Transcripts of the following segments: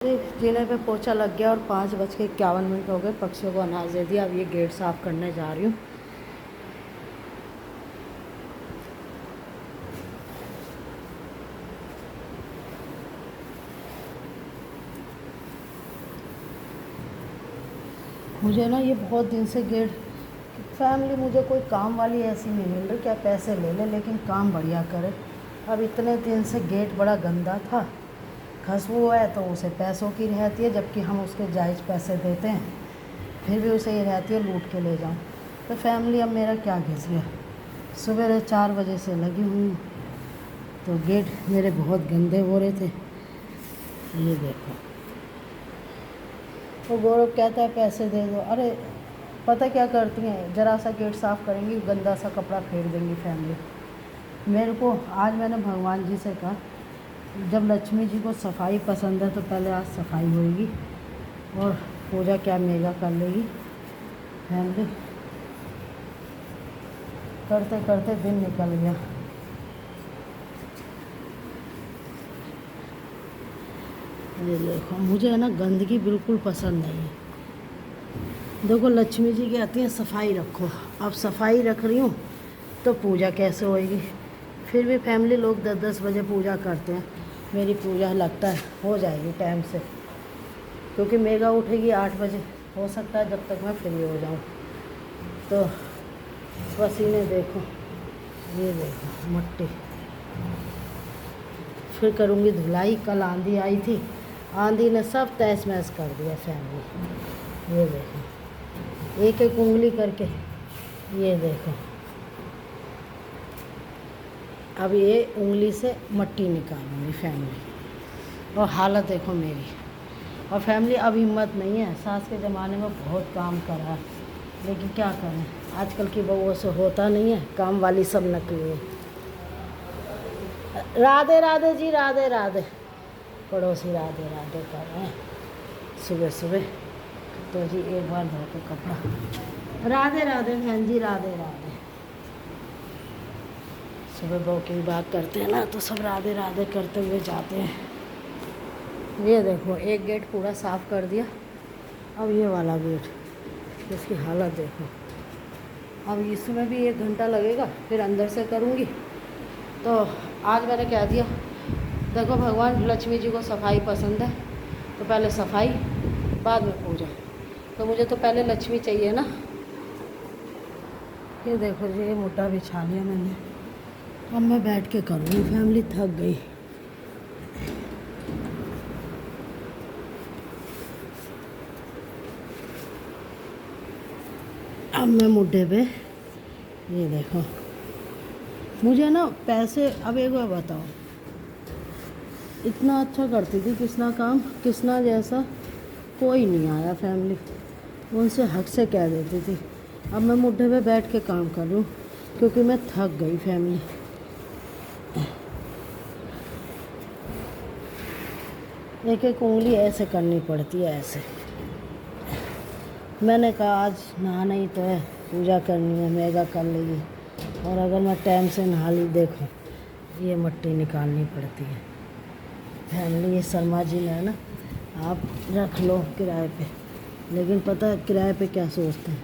जीने पे पोछा लग गया और 5:51 हो गए। पक्षियों को अनाज दे दिया। अब ये गेट साफ़ करने जा रही हूँ। मुझे ना ये बहुत दिन से गेट फैमिली, मुझे कोई काम वाली ऐसी नहीं मिल रही क्या पैसे ले ले लेकिन काम बढ़िया करे। अब इतने दिन से गेट बड़ा गंदा था, खुशबू है तो उसे पैसों की रहती है, जबकि हम उसके जायज़ पैसे देते हैं, फिर भी उसे ये रहती है लूट के ले जाऊँ। तो फैमिली अब मेरा क्या घिस गया। सुबह 4 बजे से लगी हुई हूँ तो गेट मेरे बहुत गंदे हो रहे थे। ये देखो, वो गौरव कहता है पैसे दे दो। अरे पता क्या करती हैं, ज़रा सा गेट साफ़ करेंगी, गंदा सा कपड़ा फेंक देंगी फैमिली। मेरे को आज मैंने भगवान जी से कहा, जब लक्ष्मी जी को सफाई पसंद है तो पहले आज सफाई होएगी और पूजा क्या मेगा कर लेगी। फैमिली करते करते दिन निकल गया। ये देखो, मुझे है ना गंदगी बिल्कुल पसंद नहीं है। देखो लक्ष्मी जी कहती हैं सफाई रखो, अब सफाई रख रही हूँ तो पूजा कैसे होएगी। फिर भी फैमिली लोग 10-10 बजे पूजा करते हैं, मेरी पूजा लगता है हो जाएगी टाइम से, क्योंकि मेगा उठेगी 8 बजे। हो सकता है जब तक मैं फ्री हो जाऊँ। तो पसीने देखो, ये देखो मट्टी। फिर करूँगी धुलाई। कल आंधी आई थी, आंधी ने सब तहस महस कर दिया फैमिली। ये देखो एक एक उंगली करके, ये देखो अब ये उंगली से मट्टी निकालूंगी फैमिली। और हालत देखो मेरी। और फैमिली अब हिम्मत नहीं है। सास के ज़माने में बहुत काम करा, लेकिन क्या करें, आजकल की बहुओं से होता नहीं है, काम वाली सब नकली है। राधे राधे जी, राधे राधे। पड़ोसी राधे राधे कर रहे हैं सुबह सुबह। तो जी एक बार धो के कपड़ा। राधे राधे बहन जी, राधे राधे। सुबह बहू की बात करते हैं ना तो सब राधे राधे करते हुए जाते हैं। ये देखो एक गेट पूरा साफ़ कर दिया। अब ये वाला गेट, इसकी हालत देखो। अब इसमें भी 1 घंटा लगेगा, फिर अंदर से करूँगी। तो आज मैंने कह दिया, देखो भगवान लक्ष्मी जी को सफाई पसंद है तो पहले सफाई बाद में पूजा। तो मुझे तो पहले लक्ष्मी चाहिए ना। ये देखो जी, ये मोटा बिछा लिया मैंने। अब मैं बैठ के करूँगी फैमिली, थक गई। अब मैं मुड्ढे पे, ये देखो मुझे ना पैसे। अब एक बार बताओ, इतना अच्छा करती थी किसना काम, किसना जैसा कोई नहीं आया फैमिली, उनसे हक से कह देती थी। अब मैं मुड्ढे पे बैठ के काम कर लूँ क्योंकि मैं थक गई फैमिली। एक एक उंगली ऐसे करनी पड़ती है, ऐसे। मैंने कहा आज नहाना ही तो है, पूजा करनी है, मेगा कर लेगी। और अगर मैं टाइम से नहा ली, देखो ये मट्टी निकालनी पड़ती है फैमिली। ये शर्मा जी ने है ना, आप रख लो किराए पे, लेकिन पता है किराए पे क्या सोचते हैं,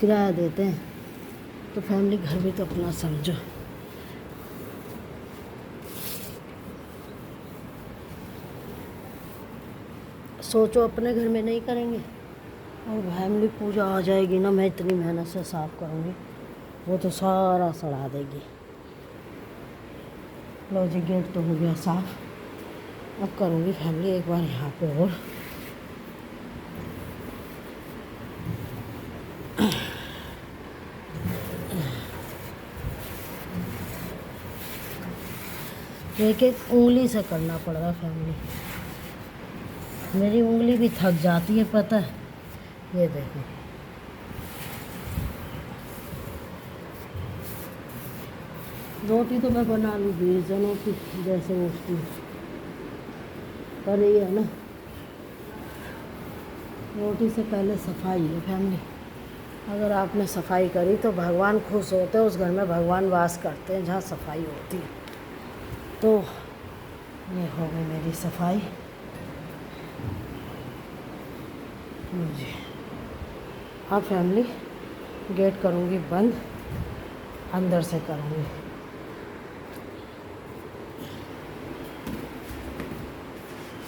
किराया देते हैं तो फैमिली घर भी तो अपना समझो। सोचो अपने घर में नहीं करेंगे और फैमिली पूजा आ जाएगी ना, मैं इतनी मेहनत से साफ़ करूँगी, वो तो सारा सड़ा देगी। लो जी, गेट तो हो गया साफ़। अब करूँगी फैमिली एक बार यहाँ पे और। एक एक उंगली से करना पड़ रहा फैमिली। मेरी उंगली भी थक जाती है पता है। ये देखो रोटी तो मैं बना लूँ 20 जनों की जैसे उसकी, पर ये है ना, रोटी से पहले सफाई है फैमिली। अगर आपने सफाई करी तो भगवान खुश होते हैं, उस घर में भगवान वास करते हैं जहाँ सफाई होती है। तो ये हो गई मेरी सफाई। जी। अब फैमिली गेट करूँगी बंद, अंदर से करूँगी।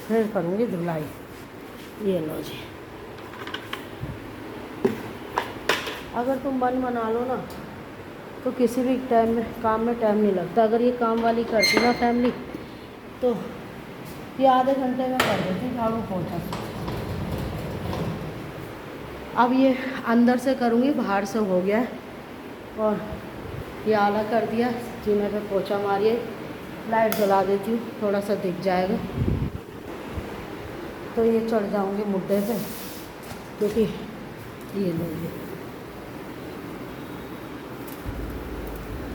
फिर करूँगी धुलाई। ये लो जी। अगर तुम मन बना लो ना तो किसी भी टाइम में काम में टाइम नहीं लगता। अगर ये काम वाली करती ना फैमिली तो ये आधे घंटे में कर देती झाड़ू पोछा। अब ये अंदर से करूँगी, बाहर से हो गया है। और ये आला कर दिया, जीने पे पोछा मारिए। लाइट जला देती हूँ, थोड़ा सा दिख जाएगा तो ये चढ़ जाऊँगी मुद्दे पे, क्योंकि ये लोग।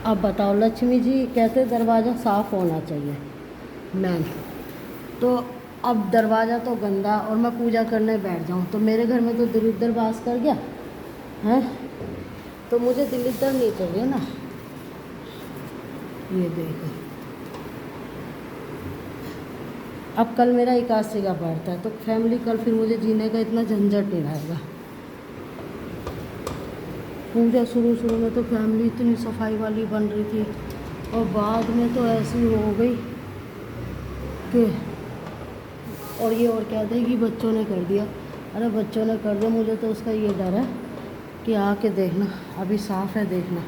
अब बताओ, लक्ष्मी जी कहते दरवाज़ा साफ़ होना चाहिए मैम, तो अब दरवाज़ा तो गंदा और मैं पूजा करने बैठ जाऊँ तो मेरे घर में तो दरिद्र वास कर गया है, तो मुझे दरिद्र नहीं चाहिए ना। ये देखो, अब कल मेरा 81 का बर्थ है तो फैमिली कल फिर मुझे जीने का इतना झंझट नहीं रहेगा। पूजा शुरू में तो फैमिली इतनी सफाई वाली बन रही थी और बाद में तो ऐसी हो गई कि और ये और क्या देगी, बच्चों ने कर दिया। अरे बच्चों ने कर दिया, मुझे तो उसका ये डर है कि आके देखना, अभी साफ़ है देखना।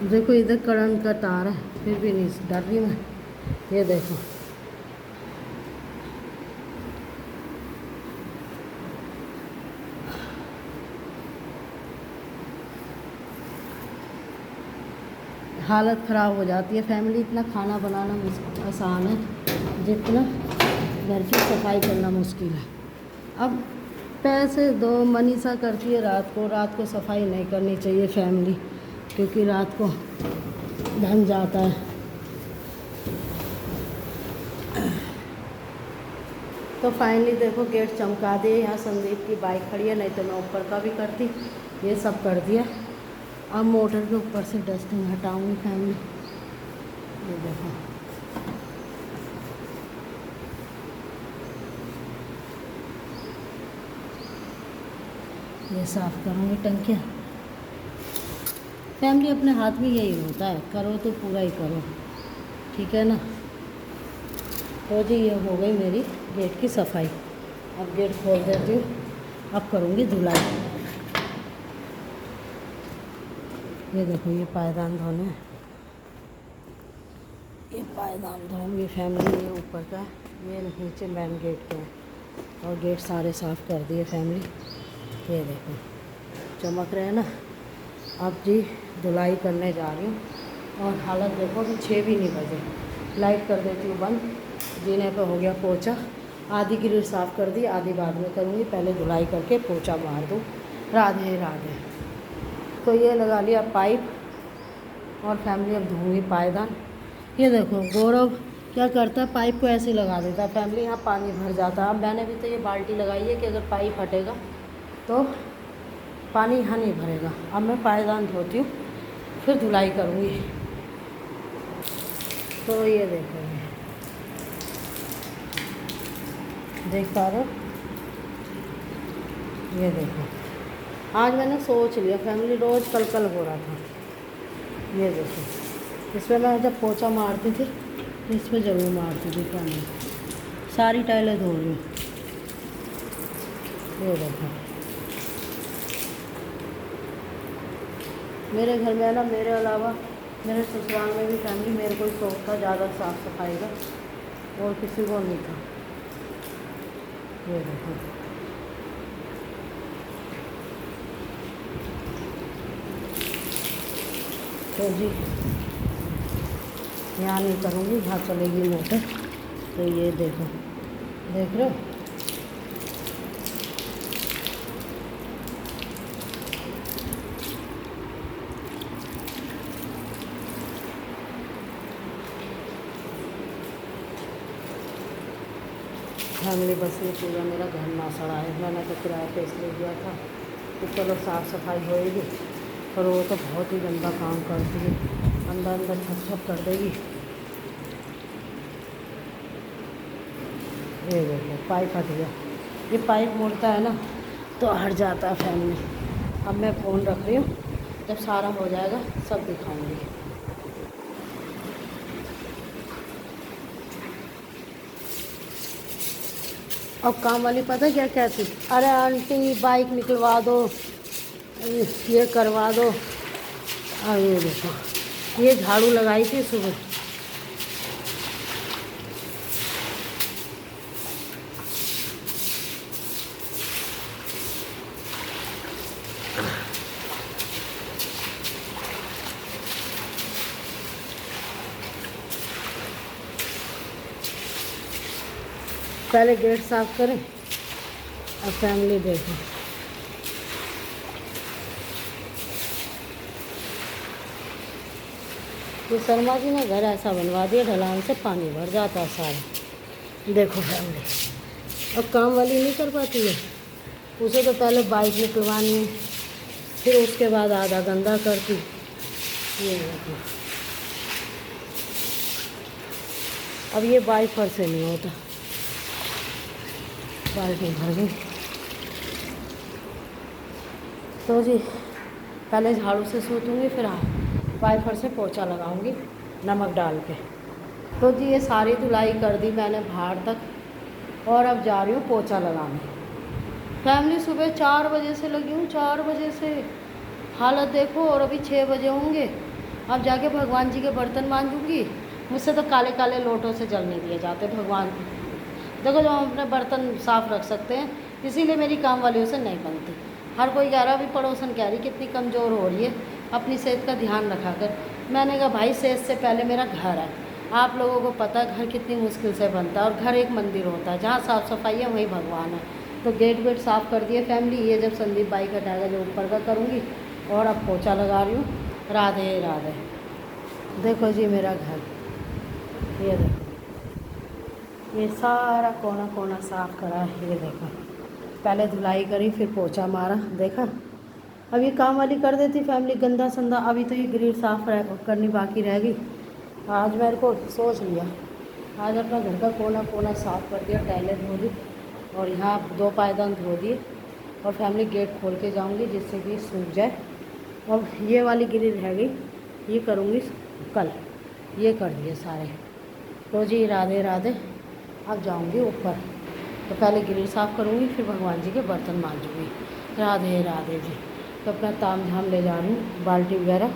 देखो इधर करंट का तार है, फिर भी नहीं डर रही मैं। ये देखो, हालत ख़राब हो जाती है फैमिली। इतना खाना बनाना आसान है जितना घर की सफाई करना मुश्किल है। अब पैसे दो, मनीषा करती है रात को सफाई नहीं करनी चाहिए फैमिली, क्योंकि रात को धन जाता है। तो फाइनली देखो गेट चमका दिए। यहाँ संदीप की बाइक खड़ी है, नहीं तो मैं ऊपर का भी करती। ये सब कर दिया। अब मोटर के ऊपर से डस्टिंग हटाऊंगी फैमिली। ये देखो, ये साफ़ करूँगी टंकियाँ। फैमिली अपने हाथ में यही होता है, करो तो पूरा ही करो, ठीक है ना। तो जी ये हो गई मेरी गेट की सफाई। अब गेट खोल देती हूँ, अब करूँगी धुलाई। ये देखो, ये पायदान धोने, ये पायदान धोऊंगी फैमिली। ये ऊपर का, ये नीचे मेन गेट के है और गेट सारे साफ़ कर दिए फैमिली। ये देखो चमक रहे हैं ना। अब जी धुलाई करने जा रही हूँ और हालत देखो कि 6 भी नहीं बजे। लाइट कर देती हूँ बंद। जीने पे हो गया पोछा, आधी ग्रिल साफ़ कर दी, आधी बाद में करूँगी। पहले धुलाई करके पोछा मार दूँ। राधे राधे। तो ये लगा लिया पाइप और फैमिली अब धोऊंगी पायदान। ये देखो गौरव क्या करता है, पाइप को ऐसे लगा देता है फैमिली, यहाँ पानी भर जाता है। अब मैंने भी तो ये बाल्टी लगाई है कि अगर पाइप हटेगा तो पानी यहाँ नहीं भरेगा। अब मैं पायदान धोती हूँ, फिर धुलाई करूँगी। तो ये देखो, देख पा रहे हो, ये देखो। आज मैंने सोच लिया फैमिली, रोज़ कल हो रहा था। ये देखो, इसमें मैं जब पोछा मारती थी तो इसमें ज़रूर मारती थी पानी। सारी टाइलें धो रही हूँ। ये देखो, मेरे घर में है ना, मेरे अलावा मेरे ससुराल में भी फैमिली मेरे को ही शौक था ज़्यादा साफ़ सफाई का, और किसी को नहीं था। ये देखो, तो जी यहाँ नहीं करूँगी, यहाँ चलेगी मोटर। तो ये देखो, देख रहे हो, फैमिली बस ये पूरा मेरा घर ना सड़ा है। मैंने तो किराए पे इसलिए दिया था कि चलो साफ़ सफाई होएगी, पर वो तो बहुत ही गंदा काम करती है, अंदर अंदर छप छप कर देगी। ये देखो पाइप हट गया, ये पाइप मुड़ता है ना तो हट जाता है फैमिली। अब मैं फ़ोन रख रही हूँ, जब सारा हो जाएगा सब दिखाऊंगी। अब काम वाली पता क्या कहती, अरे आंटी बाइक निकलवा दो, ये करवा दो। अब ये देखो, ये झाड़ू लगाई थी सुबह, पहले गेट साफ करें। अब फैमिली देखो, ये शर्मा जी ने घर ऐसा बनवा दिया, ढलान से पानी भर जाता है सारा। देखो फैमिली, अब काम वाली नहीं कर पाती है, उसे तो पहले बाइक निकलवानी है, फिर उसके बाद आधा गंदा करती। ये देखो, अब ये वाइपर से नहीं होता। बाल्टी भर गई तो जी पहले झाड़ू से सूतूँगी, फिर वाइपर से पोछा लगाऊंगी नमक डाल के। तो जी ये सारी धुलाई कर दी मैंने बाहर तक, और अब जा रही हूँ पोछा लगाने। फैमिली सुबह 4 बजे से लगी हूँ, 4 बजे से, हालत देखो, और अभी 6 बजे होंगे। अब जाके भगवान जी के बर्तन मांजूँगी। मुझसे तो काले काले लोटों से जल नहीं दिए जाते भगवान। देखो जो हम अपने बर्तन साफ़ रख सकते हैं, इसीलिए मेरी काम वालियों से नहीं बनती। हर कोई कह रहा, अभी पड़ोसन कह रही कितनी कमज़ोर हो रही है, अपनी सेहत का ध्यान रखा कर। मैंने कहा भाई सेहत से पहले मेरा घर है। आप लोगों को पता है घर कितनी मुश्किल से बनता है, और घर एक मंदिर होता है, जहाँ साफ़ सफाई है वहीं भगवान है। तो गेट वेट साफ़ कर दिए फैमिली। ये जब संदीप बाइक हटाएगा जो ऊपर का करूँगी, और अब पोछा लगा रही हूँ। राधे राधे। देखो जी मेरा घर, ये देखो, ये सारा कोना कोना साफ़ करा है। ये देखो, पहले धुलाई करी फिर पोछा मारा, देखा। अब ये काम वाली कर देती फैमिली गंदा संदा। अभी तो ये ग्रिल साफ़ करनी बाकी रह गई। आज मेरे को सोच लिया, आज अपना घर का कोना कोना साफ़ कर दिया, टाइलें धो दी, और यहाँ 2 पायदान धो दिए, और फैमिली गेट खोल के जाऊँगी जिससे कि सूख जाए। और ये वाली ग्रिल रह गई, ये करूँगी कल। ये कर दिए सारे। तो जी राधे राधे। अब जाऊँगी ऊपर, तो पहले ग्रिल साफ़ करूँगी, फिर भगवान जी के बर्तन मांजूँगी। राधे राधे जी। तो अपना ताम झाम ले जा रही हूँ, बाल्टी वगैरह।